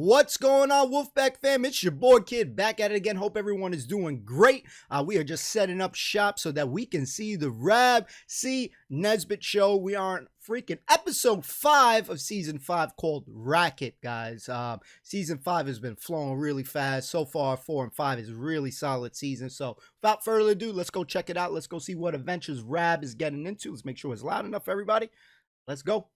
What's going on, Wolfpack fam? It's your boy Kid back at it again. Hope everyone is doing great. We are just setting up shop so that we can see the Rab C. Nesbitt show. We are on freaking episode 5 of season 5 called Racket, guys. Season 5 has been flowing really fast. So far, 4 and 5 is really solid season. So without further ado, let's go check it out. Let's go see what adventures Rab is getting into. Let's make sure it's loud enough for everybody. Let's go.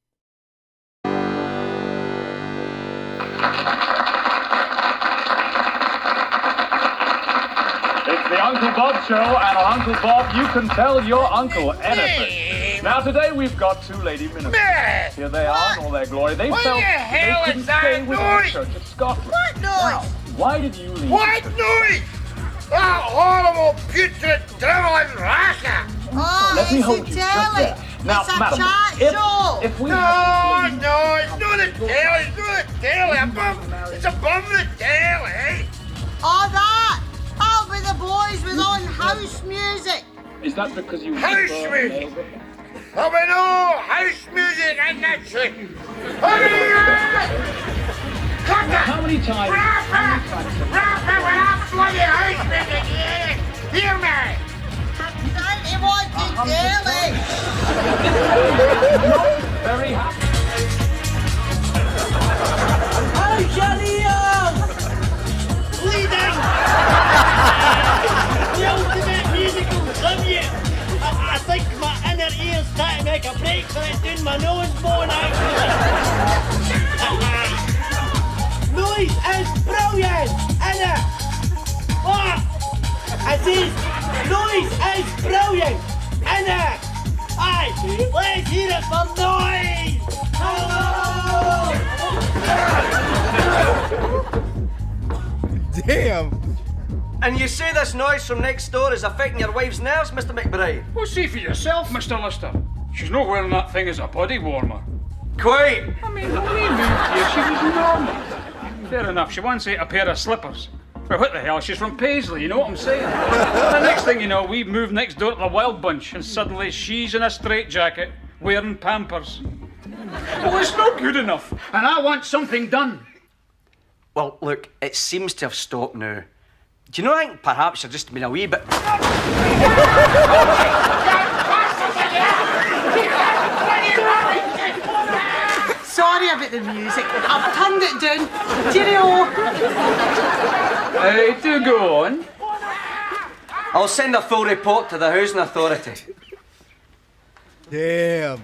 It's the Uncle Bob Show, and on Uncle Bob, you can tell your uncle anything. Now, today we've got two lady ministers. Here they are in all their glory. They felt they couldn't stay within the Church of Scotland. What noise? Now, why did you leave? What noise? That horrible, putrid, drivelling racket! Oh, Let me it's hold a you just telly. there. Now, It's a madam, chat show. if we No, had to no, it's not the telly, it's not the telly, it's above the telly. Oh, that. That'll be the boys with on house music. leave, is that because you House music. There'll be no house music in this thing. Cut it! How many times? Wrap it with that bloody house music, yeah! Hear me! Don't you want the telly? Very happy. Oh, Jaleel! Bleeding! The ultimate musical tribute! I think my inner ears trying to make a break for it doing my nose bone actually. Noise is brilliant, innit? What? I says, noise is brilliant, innit? Aye, let's hear it for noise! Hello! Damn. And you say this noise from next door is affecting your wife's nerves, Mr. McBride? Well, see for yourself, Mr. Lister. She's not wearing that thing as a body warmer. Quite. I mean, when we moved here, she was normal. Fair enough, she once ate a pair of slippers. But what the hell, she's from Paisley, you know what I'm saying? The next thing you know, we moved next door to the Wild Bunch, and suddenly she's in a straitjacket, wearing Pampers. Well, it's not good enough, and I want something done. Well, look, it seems to have stopped now. Do you know, I think perhaps you're just being a wee bit... Sorry about the music. I've turned it down. Cheerio. Hey, do go on. I'll send a full report to the Housing Authority. Damn.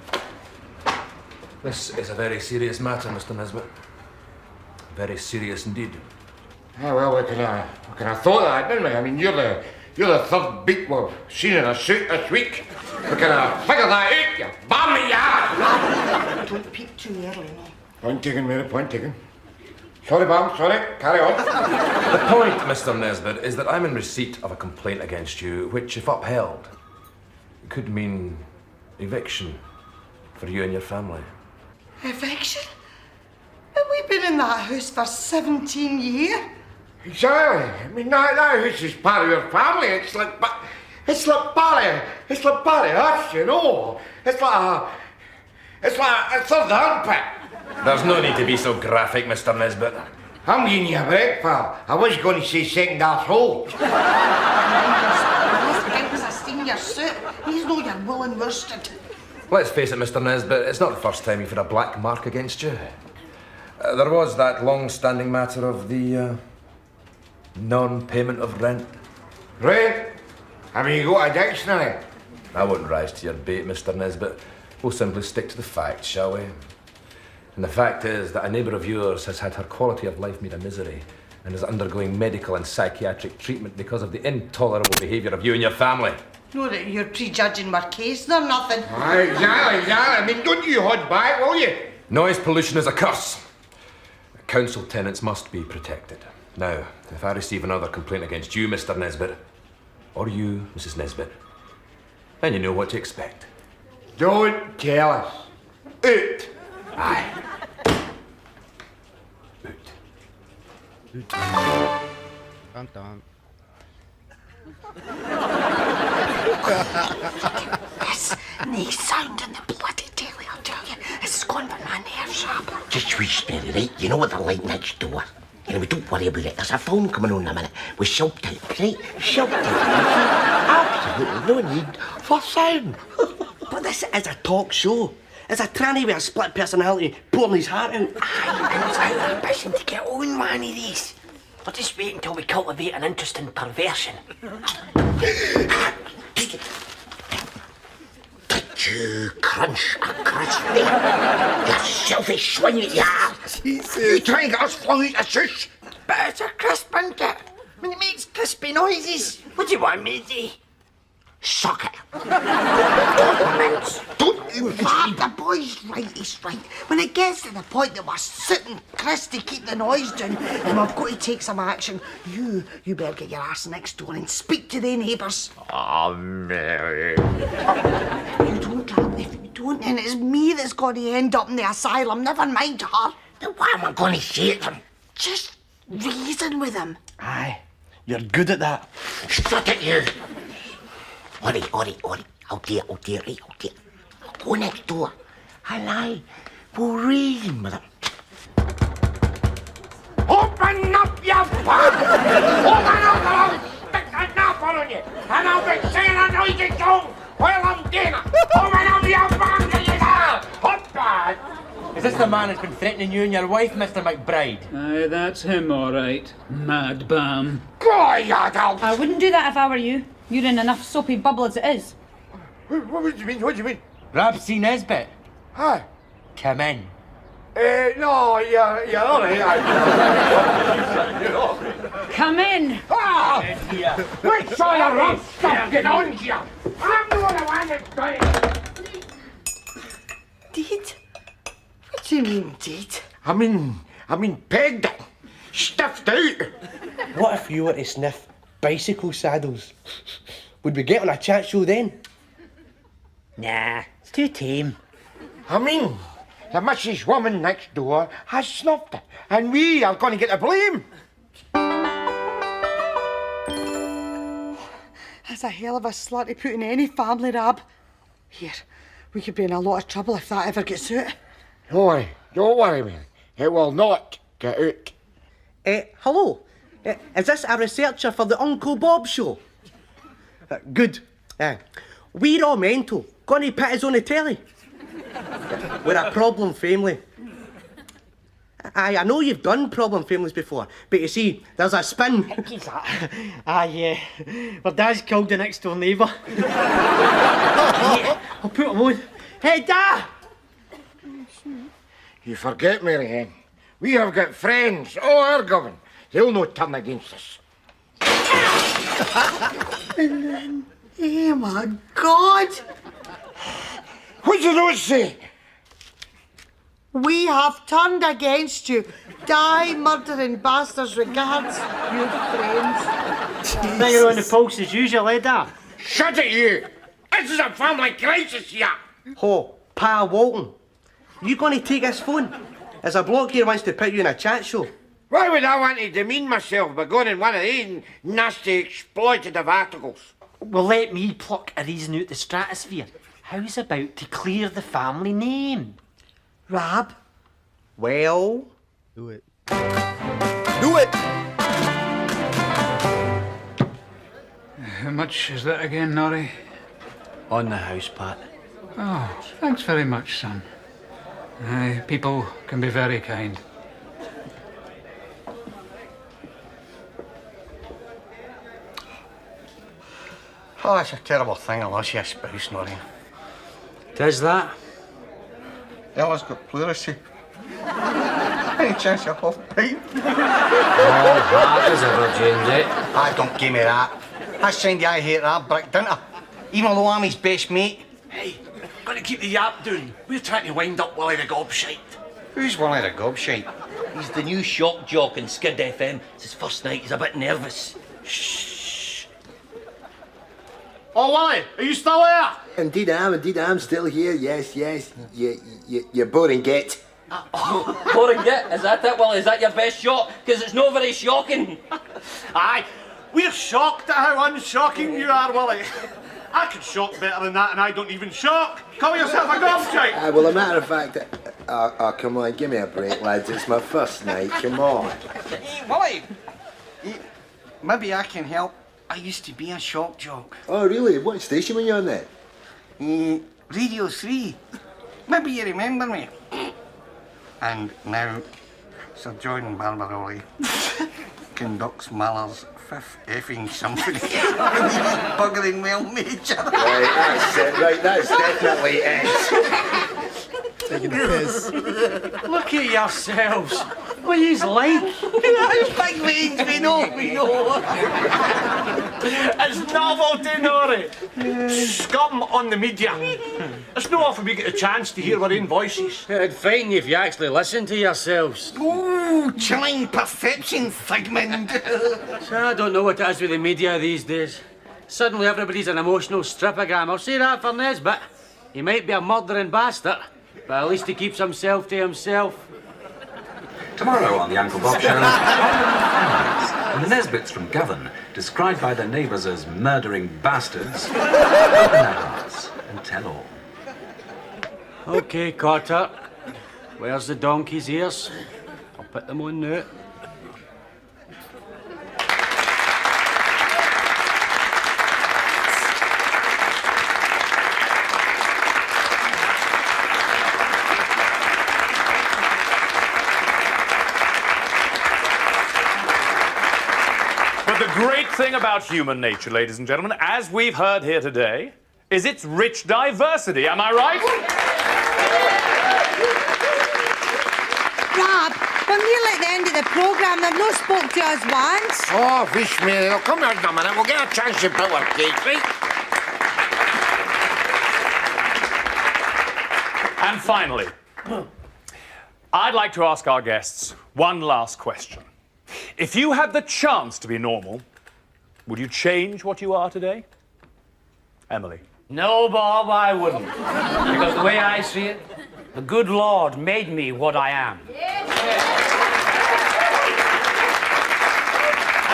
This is a very serious matter, Mr. Nesbitt. Very serious indeed. Oh, well, we can have thought that, didn't we? I mean, you're the third beat we've seen in a suit this week. We can have figured that out, you bammy ya! Don't peep too early, no. Point taken, Mary, point taken. Sorry, Bam, sorry. Carry on. The point, Mr. Nesbitt, is that I'm in receipt of a complaint against you, which, if upheld, could mean eviction for you and your family. Eviction? Have we been in that house for 17 years? Exactly. I mean, that house is part of your family. It's like Barry Hush, you know. It's like a third armpit. There's no need to be so graphic, Mr. Nesbitt. I'm giving you a break, pal. I was going to say second asshole. It was a senior suit. He's no your woolen worsted. Let's face it, Mr. Nesbitt, it's not the first time you've had a black mark against you. There was that long-standing matter of the non-payment of rent. Rent? Have you got a dictionary? I won't rise to your bait, Mr. Nesbitt. We'll simply stick to the facts, shall we? And the fact is that a neighbour of yours has had her quality of life made a misery and is undergoing medical and psychiatric treatment because of the intolerable behaviour of you and your family. No, that you're prejudging my case or nothing. Aye, exactly. I mean, don't you hold back, will you? Noise pollution is a curse. Council tenants must be protected. Now, if I receive another complaint against you, Mr. Nesbitt, or you, Mrs. Nesbitt, then you know what to expect. Don't tell us. Out. Aye. Dun, dun. This nice sound in the bloody telly, I'll tell you. It's gone by my nerves sharp. Just sweet, Mary, right? You know what they're like next door. You know, we don't worry about it. There's a phone coming on in a minute. We shout out, right? Shout out. Absolutely no need for sound. But this is a talk show. It's a tranny with a split personality pouring his heart out. Aye, and it's our ambition to get on one of these. We'll just wait until we cultivate an interest in perversion. Did you crunch a crust there? You selfish swine that you are. Jesus. You try and get us flung out of shush. But it's a crisp, isn't it? I mean, it makes crispy noises. What do you want me to do? Suck it. Don't you Fab, the boy's right, he's right. When it gets to the point that we're sitting Chris to keep the noise down and we've got to take some action, you better get your arse next door and speak to the neighbours. Oh, Mary. You don't, Rab, if you don't, then it's me that's going to end up in the asylum, never mind her. Then what am I going to say to them? Just reason with him. Aye, you're good at that. Shut it, you. Oi. I'll do it, right? I'll go next door. Aye. We'll reason with him. Open up your mouth! Open up or I'll stick a napper on you! And I'll be saying a noisy song while I'm doing it! Open up your mouth, you there! Open! Is this the man who's been threatening you and your wife, Mr. McBride? Aye, that's him, all right. Mad bam. Go, you adult! I wouldn't do that if I were you. You're in enough soapy bubble as it is. What do you mean? What do you mean? Rab C. Nesbitt, Hi. come in. No, you're all right. Come in. Ah! Wait till your rough stuff get on you! I'm not the one that's doing it! Deed? What do you mean, Deed? I mean pegged it. Stiffed out. What if you were to sniff bicycle saddles? Would we get on a chat show then? Nah, it's too tame. I mean, the Mrs. Woman next door has snuffed it, and we are going to get the blame. That's a hell of a slut to put in any family, Rab. Here, we could be in a lot of trouble if that ever gets out. Don't worry, man. It will not get out. Hello. Is this a researcher for the Uncle Bob show? Good. We're all mental. Gonna put us on the telly. We're a problem family. I know you've done problem families before, but you see, there's a spin. Aye, my dad's killed the next door neighbour. I'll put him on. Hey, Dad! You forget, Mary Ann. We have got friends all our govern. They'll not turn against us. Oh my God! What do those say? We have turned against you. Die, murdering bastards, regards, your friends. Finger on the pulse as usual, eh, Dad? Shut it, you! This is a family crisis here! Ho, Pa Walton. You gonna take this phone? As a bloke here wants to put you in a chat show. Why would I want to demean myself by going in one of these nasty exploitative articles? Well, let me pluck a reason out the stratosphere. How's about to clear the family name? Rab? Well... Do it. Do it! How much is that again, Norrie? On the house, Pat. Oh, thanks very much, son. Aye, people can be very kind. Oh, it's a terrible thing unless you're a spouse, Norrie. Does that? Ella's got pleurisy. Any chance you're half pint? That is ever, James, eh? I don't give me that. I signed the I hate that brick, didn't I? Even though I'm his best mate. Hey, gotta keep the yap down. We're trying to wind up Willie the Gobshite. Who's Willie the Gobshite? He's the new shock jock in Skid FM. It's his first night, he's a bit nervous. Oh, Willie, are you still there? Indeed I am still here, yes. You boring git. Boring git, is that it, Willie? Is that your best shot? Because it's not very shocking. Aye, we're shocked at how unshocking you are, Willie. I can shock better than that and I don't even shock. Call yourself a gobshite. Well, a matter of fact, Oh, come on, give me a break, lads. It's my first night. Come on. Hey, Willie. Maybe I can help. I used to be a shock jock. Oh, really? What station were you on then? Radio 3. Maybe you remember me. And now, Sir John Barbaroli conducts Mahler's fifth effing symphony. Buggering well, Major. Right, that's it. Right, that's definitely it. Taking a piss. Look at yourselves. What are yous like? Big veins, we know. It's novelty, Nori. Scum on the media. It's not often we get a chance to hear our own voices. It'd frighten you if you actually listen to yourselves. Ooh, chilling perception, Figment. So I don't know what it is with the media these days. Suddenly everybody's an emotional stripogram. I'll say that for Nesbitt. He might be a murdering bastard, but at least he keeps himself to himself. Tomorrow on the Uncle Bob Show, and the Nesbitts from Govan, described by their neighbours as murdering bastards, open their hearts and tell all. Okay, Cotter. Where's the donkey's ears? I'll put them on now. The great thing about human nature, ladies and gentlemen, as we've heard here today, is its rich diversity. Am I right? Rob, we're nearly at the end of the programme. They've not spoke to us once. Oh, fish me. They'll come here in a minute. We'll get a chance to build our cake, right? And finally, I'd like to ask our guests one last question. If you had the chance to be normal, would you change what you are today? Emily. No, Bob, I wouldn't. Because the way I see it, the good Lord made me what I am.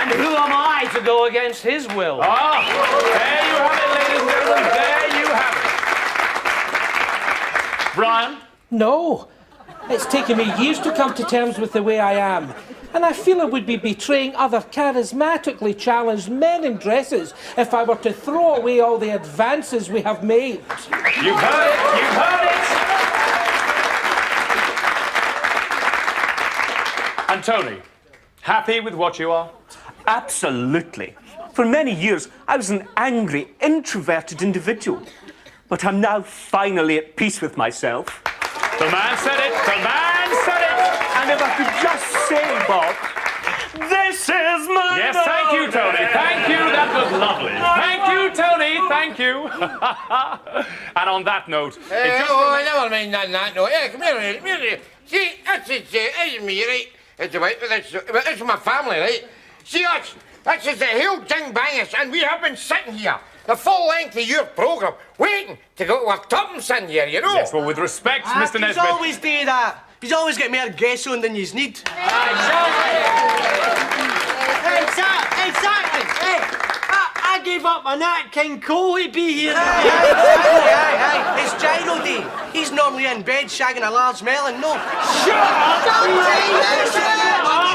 And who am I to go against his will? Ah, there you have it, ladies and gentlemen. There you have it. Brian? No. It's taken me years to come to terms with the way I am. And I feel it would be betraying other charismatically challenged men in dresses if I were to throw away all the advances we have made. You've heard it! You've heard it! And Tony, happy with what you are? Absolutely. For many years, I was an angry, introverted individual. But I'm now finally at peace with myself. The man said it! The man said it! And if I could just say, Bob, this is my Yes, thank you, Tony. Thank you. That was lovely. Thank you, Tony. Thank you. And on that note... I never mind that note. Yeah, come here. See, that's it, it's me, right? It's about this my family, right? See, that's the whole thing bangers, and we have been sitting here the full length of your programme, waiting to go to our tuppence in here, you know? Yes, well, with respect, Mr. Nesbitt... You always do that. You always get more guests on than you need. Exactly. Hey, I gave up on that King Cole to be here. Aye. It's Gyro Day. He's normally in bed shagging a large melon. No. Shut up!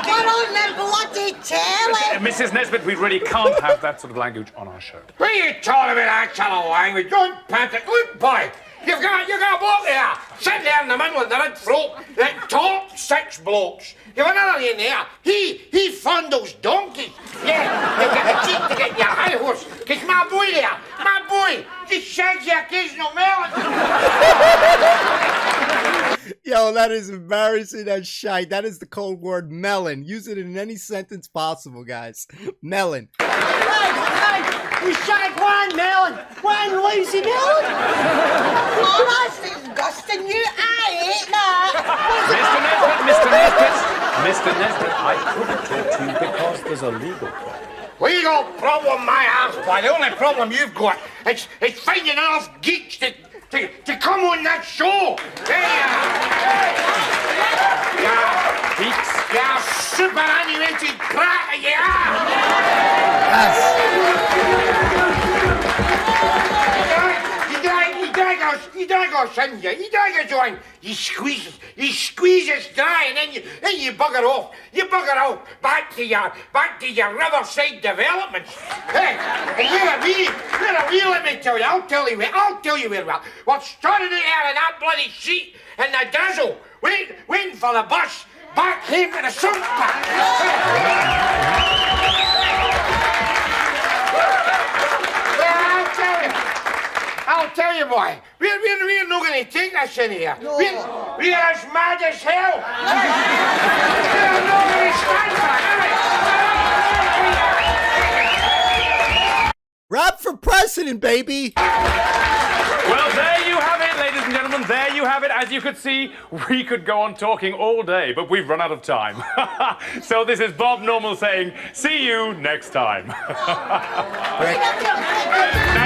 We're on the bloody telly. Mrs. Nesbitt, we really can't have that sort of language on our show. What are you talking about that kind of language? Don't pant it. Look, boy, you've got a bloke there, sitting there in the middle of the red throat, that top 6 blokes. You've another in there. He fondles donkeys. Yeah, you get a cheek to get your high horse. Because my boy, he shags the occasional melon. Yo, that is embarrassing as shite. That is the code word melon. Use it in any sentence possible, guys. Melon. Hey, you shag one melon, one lazy melon. Oh, that's disgusting. I ate that. Mr. Nesbitt, I couldn't talk to you because there's a legal problem. Legal problem, my ass, boy. The only problem you've got is finding enough geeks to come on that show. Geeks? Yeah, superannuated prat, yeah. You drag our send you. You don't go join. You squeeze it dry, and then you bugger off. You bugger off back to your riverside developments. Hey, and you're a wee, let me tell you. I'll tell you where we are. We're standing there in that bloody sheet in the drizzle, waiting for the bus back home to the sump. I'll tell you, boy, we're not going to take this in here. No. We're as mad as hell. We're not going to stand for it. Rap for president, baby. Well, there you have it, ladies and gentlemen. There you have it. As you could see, we could go on talking all day, but we've run out of time. So this is Bob Normal saying, see you next time. Now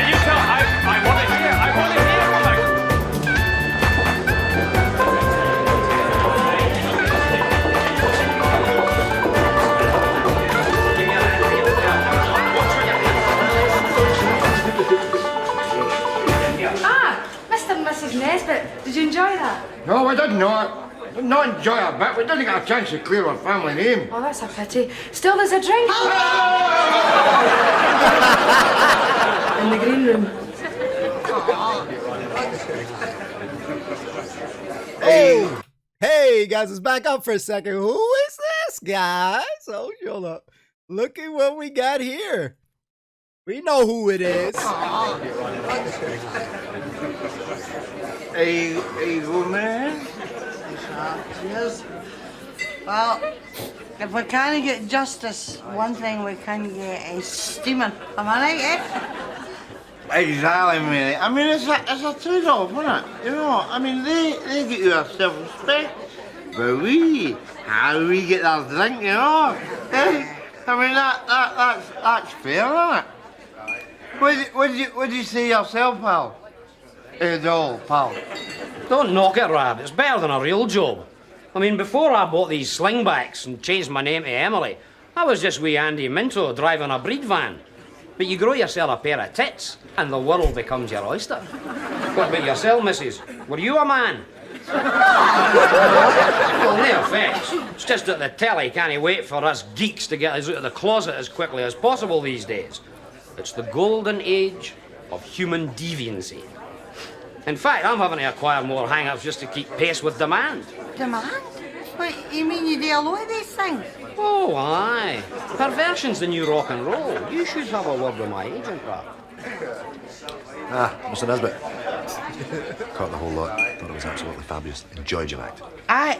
you tell, I want to hear what Mr. and Mrs. Nesbitt, did you enjoy that? No, we did not. Not enjoy a bit. We didn't get a chance to clear our family name. Oh, that's a pity. Still, there's a drink. In the green room. Hey, guys, let's back up for a second. Who is this, guys? Oh, hold up. Look at what we got here. We know who it is. Hey, go, man. Cheers. Well, if we can't get justice, one thing we can get is steaming. Am I right, eh? Exactly, mate. I mean, it's a trade-off, isn't it? You know, I mean, they get you a self-respect, but how do we get our drink, you know? Eh? I mean, that's fair, isn't it? What do you say yourself, pal? No, pal. Don't knock it, Rab. It's better than a real job. I mean, before I bought these slingbacks and changed my name to Emily, I was just wee Andy Minto driving a breed van. But you grow yourself a pair of tits, and the world becomes your oyster. What about yourself, missus? Were you a man? Well, no offence. It's just that the telly can't wait for us geeks to get us out of the closet as quickly as possible these days. It's the golden age of human deviancy. In fact, I'm having to acquire more hang-ups just to keep pace with demand. Demand? What, you mean you do a lot of these things? Oh, aye. Perversion's the new rock and roll. You should have a word with my agent, Rab. Mr. Nesbitt. Caught the whole lot. Thought it was absolutely fabulous. Enjoyed your act. Aye.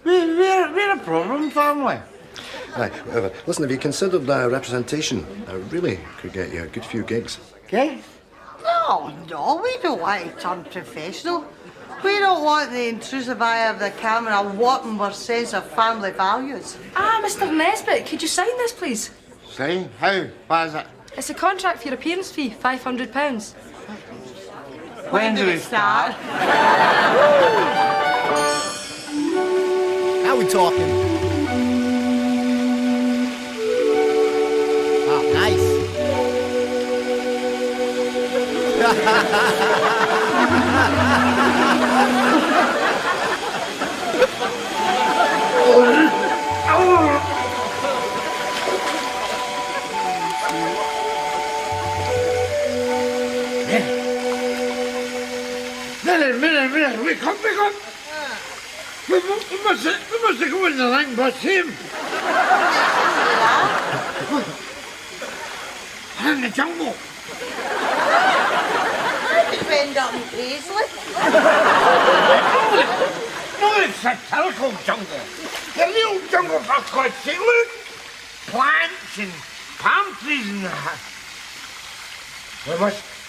We're a problem family. Aye, whatever. Listen, have you considered representation? I really could get you a good few gigs. Okay? No, we don't want to turn professional. We don't want the intrusive eye of the camera warping our sense of family values. Mr. Nesbitt, could you sign this, please? Sign? How? What is it? It's a contract for your appearance fee, £500. When do we start? Now we're talking. Wow, nice. Minute, wake up. We must go in the ring bus him. In the jungle. I could end up in Paisley. No, it's a typical jungle. The real jungle, for God's sake. Look, plants and palm trees and that.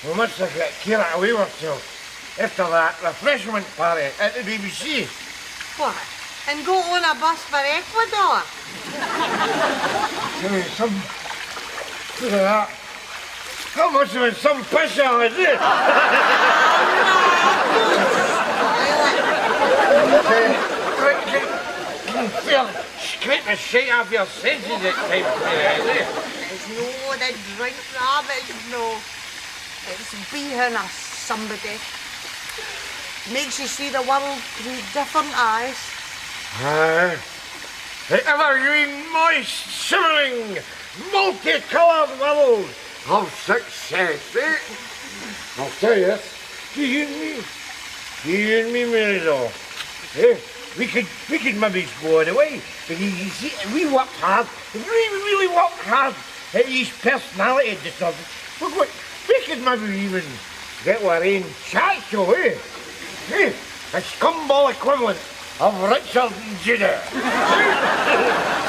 We must get Kira away with ourselves. After that refreshment party at the BBC. What? And go on a bus for Ecuador? Give me some. Look at that. That must have been some picture, is it? Scrape the shit off your senses at times, is it? It's no the drink, Rabbit, no. It's being a somebody. Makes you see the world through different eyes. The evergreen, moist, shimmering, multicoloured world of success, eh? I'll tell you this, you and me, married off. Eh? We could maybe go on away, but you see, we worked hard, we really worked hard at these personality disorders. We could maybe even get our own chat show, eh? Eh? A scumball equivalent of Richard and Judah. Do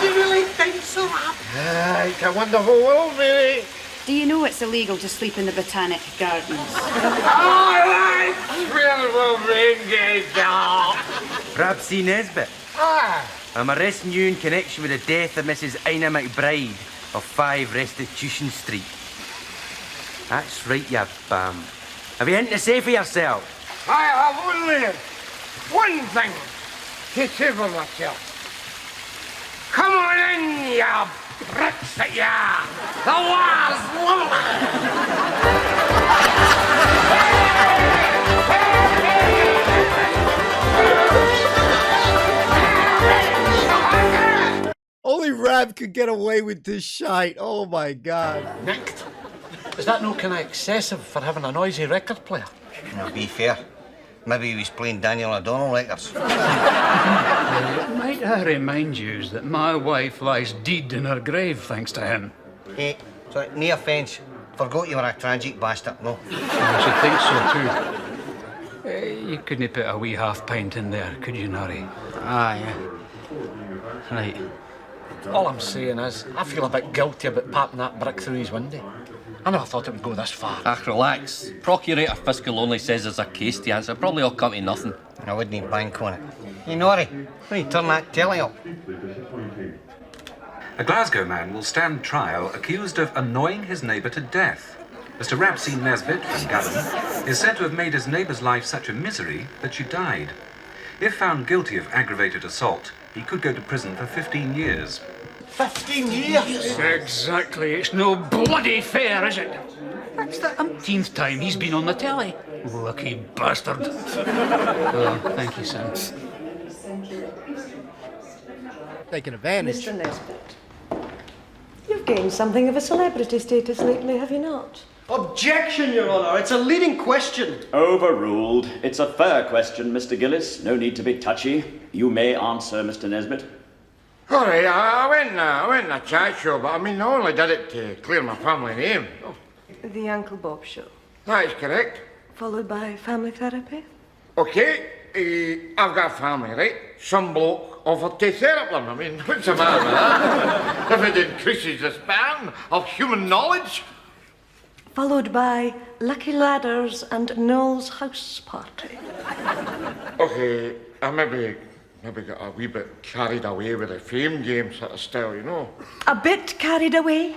you really think so, Rab? It's a wonderful world, Mary. Do you know it's illegal to sleep in the Botanic Gardens? All right, where will we go? Rabsy Nesbitt. Ah. I'm arresting you in connection with the death of Mrs. Ina McBride of 5 Restitution Street. That's right, you bam. Have you anything to say for yourself? I have only one thing to say for myself. Come on in, you bricks that ya! The war's Only Rab could get away with this shite. Oh my god. Nicked. Is that no kind of excessive for having a noisy record player? Now, be fair. Maybe he was playing Daniel O'Donnell records. Might I remind you that my wife lies dead in her grave thanks to him? Hey, so, no offence. Forgot you were a tragic bastard, no? I should think so too. You couldn't put a wee half pint in there, could you, Nari? Yeah. Right. All I'm saying is, I feel a bit guilty about popping that brick through his window. I never thought it would go this far. Relax. Procurator Fiscal only says there's a case to answer. Probably all come to nothing. I wouldn't even bank on it. Hey, Norrie, why don't you turn that telly up? A Glasgow man will stand trial accused of annoying his neighbour to death. Mr. Rapsy Nesbitt from Govan is said to have made his neighbour's life such a misery that she died. If found guilty of aggravated assault, he could go to prison for 15 years. 15 years? Exactly. It's no bloody fair, is it? That's the umpteenth time he's been on the telly. Lucky bastard. Oh, thank you, Sam. Taking advantage. Mr. Nesbitt, you've gained something of a celebrity status lately, have you not? Objection, Your Honour. It's a leading question. Overruled. It's a fair question, Mr. Gillis. No need to be touchy. You may answer, Mr. Nesbitt. All right, I went in a chat show, but I mean, I only did it to clear my family name. The Uncle Bob Show. That is correct. Followed by family therapy? Okay, I've got family, right? Some bloke offered to therapy them. I mean, what's the matter with that? If it increases the span of human knowledge. Followed by Lucky Ladders and Noel's house party. Okay, I maybe got a wee bit carried away with the fame game sort of style, you know. A bit carried away?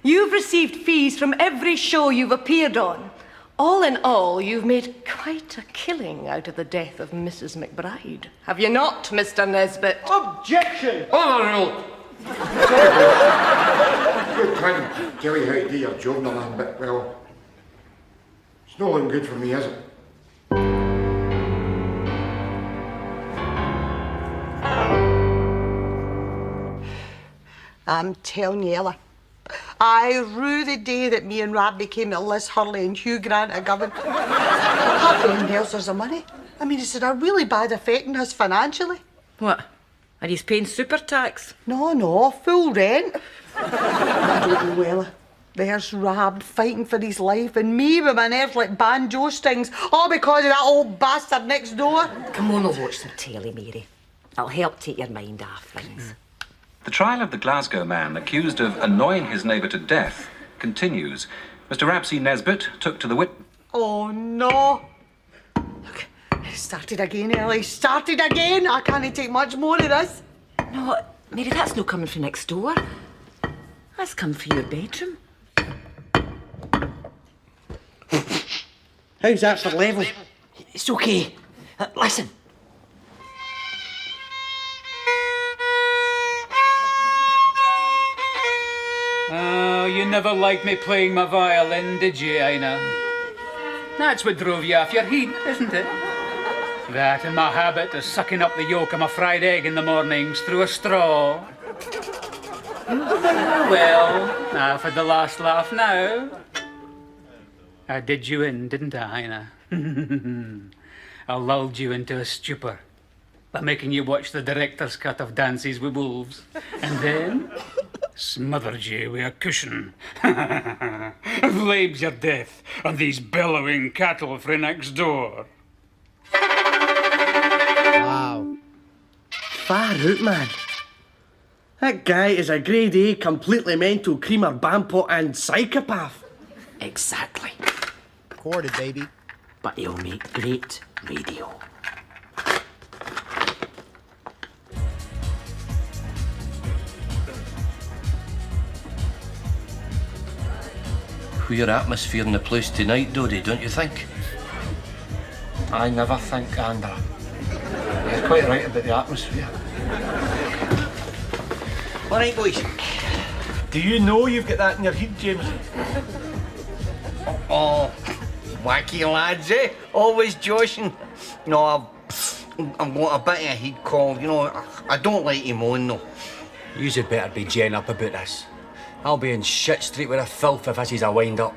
You've received fees from every show you've appeared on. All in all, you've made quite a killing out of the death of Mrs. McBride. Have you not, Mr. Nesbitt? Objection! Overruled! Good time to tell you how to do your job, Nolan, but, well, it's no looking good for me, is it? I'm telling you, Ella, I rue the day that me and Rab became the Liz Hurley and Hugh Grant of Govan. Apart from anything else, there's the money. I mean, it's had a really bad effect on us financially. What? Are you paying super tax? No, full rent. I don't know, Ella. There's Rab fighting for his life and me with my nerves like banjo strings, all because of that old bastard next door. Come on, we'll watch some telly, Mary. It'll help take your mind off things. The trial of the Glasgow man accused of annoying his neighbour to death continues. Mr. Rapsy Nesbitt took to the wit... Oh, no. Look, it started again, Ellie. Started again. I can't take much more of this. No, Mary, that's no coming from next door. That's come from your bedroom. How's that for level? It's okay. Listen. Oh, you never liked me playing my violin, did you, Ina? That's what drove you off your heat, isn't it? That and my habit of sucking up the yolk of my fried egg in the mornings through a straw. Well, I've had the last laugh now. I did you in, didn't I, Heine? I lulled you into a stupor by making you watch the director's cut of Dances with Wolves, and then smothered you with a cushion. I've laid your death on these bellowing cattle for next door. Wow. Far out, man. That guy is a grade A, completely mental creamer, bampot and psychopath. Exactly. Recorded, baby. But he'll make great radio. Queer atmosphere in the place tonight, Dodie, don't you think? I never think, Andrew. You're quite right about the atmosphere. All right, boys. Do you know you've got that in your head, James? Oh, wacky lads, eh? Always joshing. No, I'm got a bit of a head cold, you know. I don't like him on, though. You'd better be gen up about this. I'll be in shit street with a filth if this is a wind-up.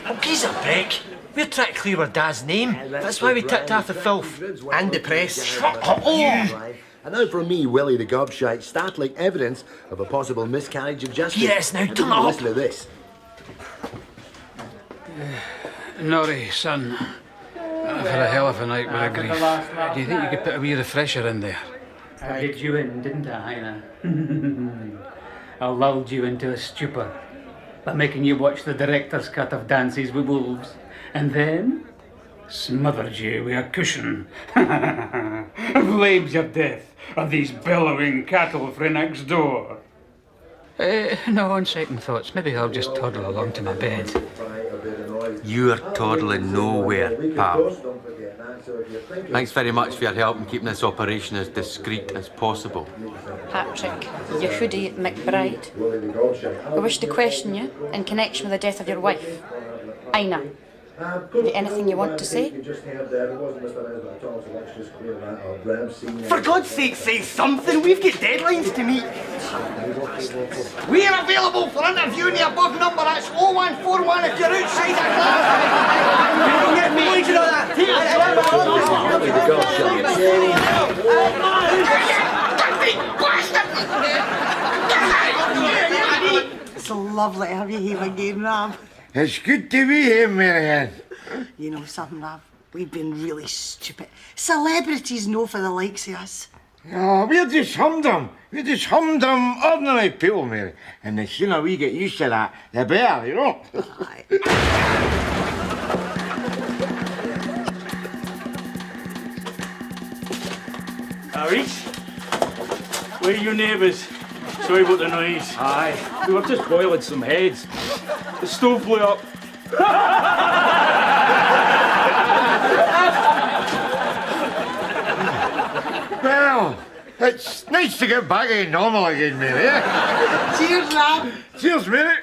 Oh, give us a break. We're trying to clear our dad's name. That's why we tipped off the filth. And the press. Shut up, you! And now from me, Willie the Gobshite, startling evidence of a possible miscarriage of justice. Yes, now turn it up. Listen to this. Norrie, son, I've had a hell of a night with a grief. Do you think you could put a wee refresher in there? I did you in, didn't I, Heine? I lulled you into a stupor by making you watch the director's cut of Dances with Wolves, and then smothered you with a cushion. I've laid your death on these bellowing cattle for next door. No, on second thoughts, maybe I'll just toddle along to my bed. You're toddling nowhere, pal. Thanks very much for your help in keeping this operation as discreet as possible. Patrick Yehudi McBride. I wish to question you in connection with the death of your wife, Ina. Anything you want to say? For God's sake, say something. We've got deadlines to meet. We are available for interview in the above number. That's 0141 if you're outside the class. You don't get me. You know that. It's lovely to have you here again, Rab. It's good to be here, Marianne. You know something, Rab? We've been really stupid. Celebrities know for the likes of us. Oh, we're just humdrum. We're just humdrum, ordinary people, Mary. And the sooner we get used to that, the better, you know. Rich, where are your neighbours? Sorry about the noise. Aye, we were just boiling some heads. The stove blew up. Well, it's nice to get back to normal again, Mary. Eh? Cheers, Rab. Cheers, Mary.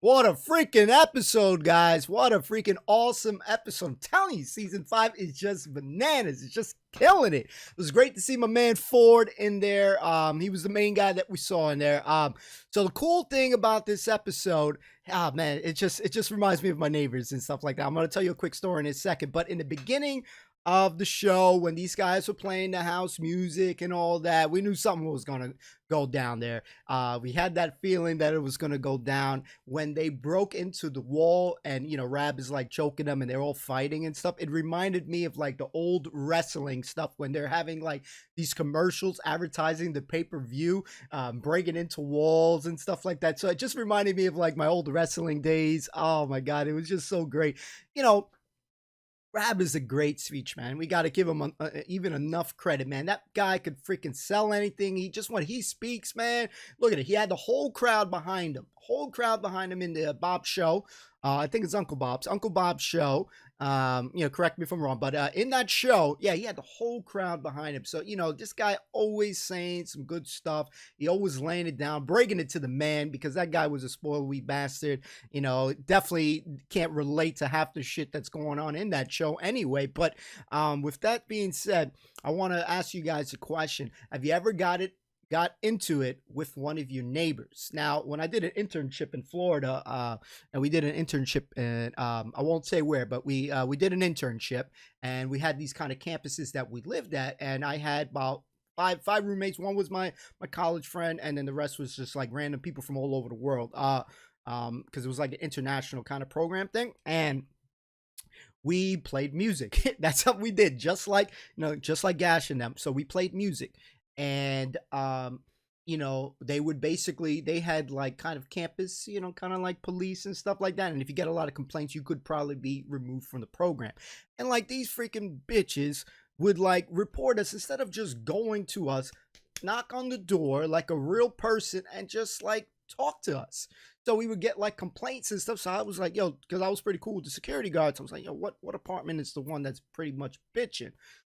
What a freaking episode, guys. What a freaking awesome episode. I'm telling you, season 5 is just bananas. It's just killing it. It was great to see my man Ford in there. He was the main guy that we saw in there. So the cool thing about this episode, man, it just reminds me of my neighbors and stuff like that. I'm going to tell you a quick story in a second. But in the beginning, of the show, when these guys were playing the house music and all that, we knew something was going to go down there. We had that feeling that it was going to go down when they broke into the wall and, you know, Rab is like choking them and they're all fighting and stuff. It reminded me of like the old wrestling stuff when they're having like these commercials advertising the pay-per-view, breaking into walls and stuff like that. So it just reminded me of like my old wrestling days. Oh my God, it was just so great. You know, Rab is a great speech, man. We got to give him even enough credit, man. That guy could freaking sell anything. He just, when he speaks, man, look at it. He had the whole crowd behind him. Whole crowd behind him in the Bob show. I think it's Uncle Bob's show. You know, correct me if I'm wrong, but in that show, yeah, he had the whole crowd behind him. So, you know, this guy always saying some good stuff. He always laying it down, breaking it to the man, because that guy was a spoiled wee bastard. You know, definitely can't relate to half the shit that's going on in that show anyway. But with that being said, I want to ask you guys a question. Have you ever got into it with one of your neighbors? Now, when I did an internship in Florida, and we did an internship in, I won't say where, but we did an internship, and we had these kind of campuses that we lived at, and I had about five roommates. One was my college friend, and then the rest was just like random people from all over the world, because it was like an international kind of program thing, and we played music. That's what we did, just like, you know, just like Gash and them. So we played music. And, you know, they had like kind of campus, you know, kind of like police and stuff like that. And if you get a lot of complaints, you could probably be removed from the program. And like these freaking bitches would like report us instead of just going to us, knock on the door like a real person and just like talk to us. So we would get like complaints and stuff. So I was like, yo, because I was pretty cool with the security guards. I was like, yo, what apartment is the one that's pretty much bitching?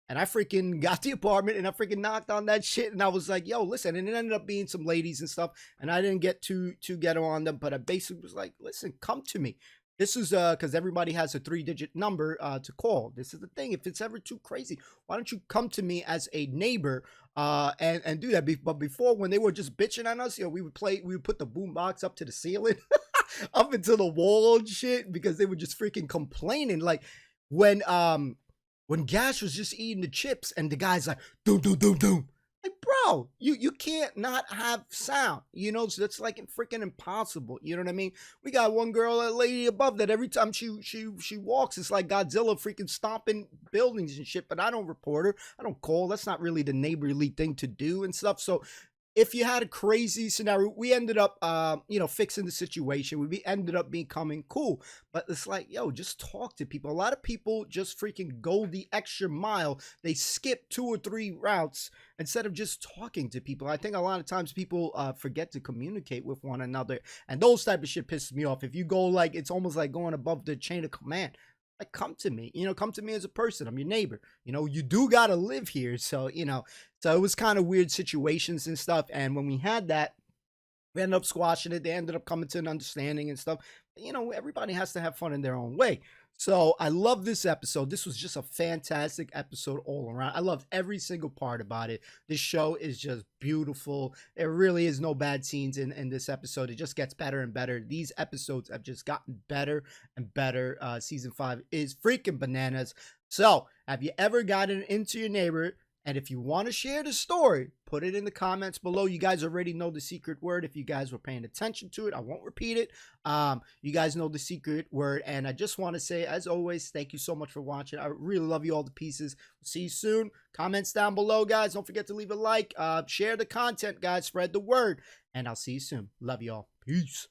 And I freaking got the apartment and I freaking knocked on that shit. And I was like, yo, listen. And it ended up being some ladies and stuff. And I didn't get to get on them. But I basically was like, listen, come to me. This is because everybody has a 3-digit number to call. This is the thing. If it's ever too crazy, why don't you come to me as a neighbor and do that? But before, when they were just bitching on us, you know, we would put the boom box up to the ceiling, up into the wall and shit, because they were just freaking complaining. Like when Gash was just eating the chips and the guy's like, doom, doom, doom, doom. Like, bro, you can't not have sound, you know? So that's like freaking impossible. You know what I mean? We got one girl, a lady above that, every time she walks, it's like Godzilla freaking stomping buildings and shit. But I don't report her. I don't call. That's not really the neighborly thing to do and stuff. So if you had a crazy scenario, we ended up, you know, fixing the situation. We ended up becoming cool. But it's like, yo, just talk to people. A lot of people just freaking go the extra mile. They skip 2 or 3 routes instead of just talking to people. I think a lot of times people forget to communicate with one another. And those type of shit pisses me off. If you go like, it's almost like going above the chain of command. Like, come to me, you know, come to me as a person. I'm your neighbor. You know, you do got to live here. So, you know, so it was kind of weird situations and stuff. And when we had that, we ended up squashing it. They ended up coming to an understanding and stuff. You know, everybody has to have fun in their own way. So I love this episode. This was just a fantastic episode all around. I loved every single part about it. This show is just beautiful. There really is no bad scenes in this episode. It just gets better and better. These episodes have just gotten better and better. Season 5 is freaking bananas. So have you ever gotten into your neighbor? And if you want to share the story, put it in the comments below. You guys already know the secret word. If you guys were paying attention to it, I won't repeat it. You guys know the secret word. And I just want to say, as always, thank you so much for watching. I really love you all to pieces. See you soon. Comments down below, guys. Don't forget to leave a like. Share the content, guys. Spread the word. And I'll see you soon. Love you all. Peace.